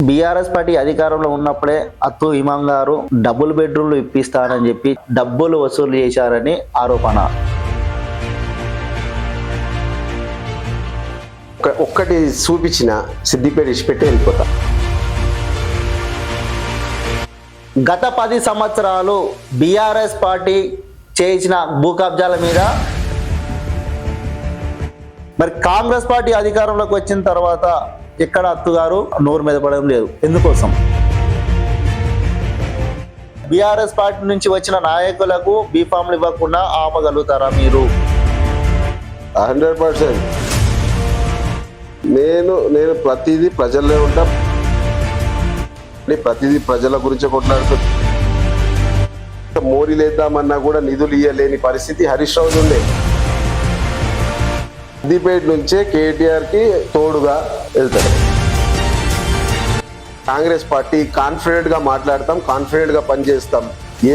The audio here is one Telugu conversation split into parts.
బీఆర్ఎస్ పార్టీ అధికారంలో ఉన్నప్పుడే అత్తు ఇమాం గారు డబుల్ బెడ్రూమ్లు ఇప్పిస్తానని చెప్పి డబ్బులు వసూలు చేశారని ఆరోపణ. ఒక్కటి చూపించిన సిద్దిపేట ఇచ్చిపెట్టి వెళ్ళిపోతా. గత 10 సంవత్సరాలు బీఆర్ఎస్ పార్టీ చేసిన భూ కబ్జాల మీద మరి కాంగ్రెస్ పార్టీ అధికారంలోకి వచ్చిన తర్వాత ఎక్కడ అత్తు గారు నోరు మెదపడం లేదు. ఎందుకోసం? బీఆర్ఎస్ పార్టీ నుంచి వచ్చిన నాయకులకు బీఫామ్లు ఇవ్వకుండా ఆపగలుగుతారా మీరు? 100%. నేను ప్రతిదీ ప్రజల్లో ఉంటా, ప్రతిదీ ప్రజల గురించి కొట్లాడుతుంది. మోరీ లేద్దామన్నా కూడా నిధులు ఇయ్యలేని పరిస్థితి హరీష్ రావు ఉండే. సిద్దిపేట నుంచే కేటీఆర్కి తోడుగా వెళ్తారు. కాంగ్రెస్ పార్టీ కాన్ఫిడెంట్గా మాట్లాడతాం, కాన్ఫిడెంట్గా పనిచేస్తాం.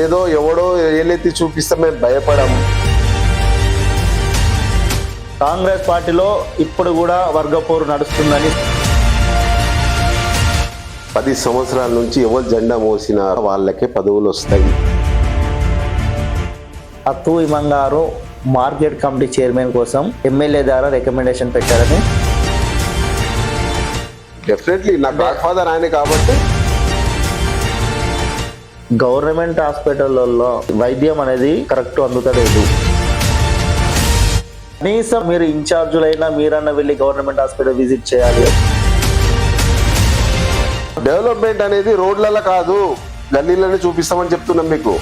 ఏదో ఎవడో ఏలెత్తి చూపిస్తాం, మేము భయపడం. కాంగ్రెస్ పార్టీలో ఇప్పుడు కూడా వర్గపోరు నడుస్తుందని 10 సంవత్సరాల నుంచి ఎవరు జెండా మోసినా వాళ్ళకే పదవులు వస్తాయి. అత్తు ఇమాం గారు మార్కెట్ కమిటీ చైర్మన్ కోసం ఎమ్మెల్యే ద్వారా రికమెండేషన్ పెట్టారని. డెఫినెట్లీ నా గాడ్ ఫాదర్ ఆయన కాబట్టి. గవర్నమెంట్ హాస్పిటల్లో వైద్యం అనేది కరెక్ట్ అందుతలేదు. కనీసం మీరు ఇన్ఛార్జులైనా మీరన్నా వెళ్ళి గవర్నమెంట్ హాస్పిటల్ విజిట్ చేయాలి. డెవలప్మెంట్ అనేది రోడ్లలో కాదు, గల్లీలోనే చూపిస్తామని చెప్తున్నాం మీకు.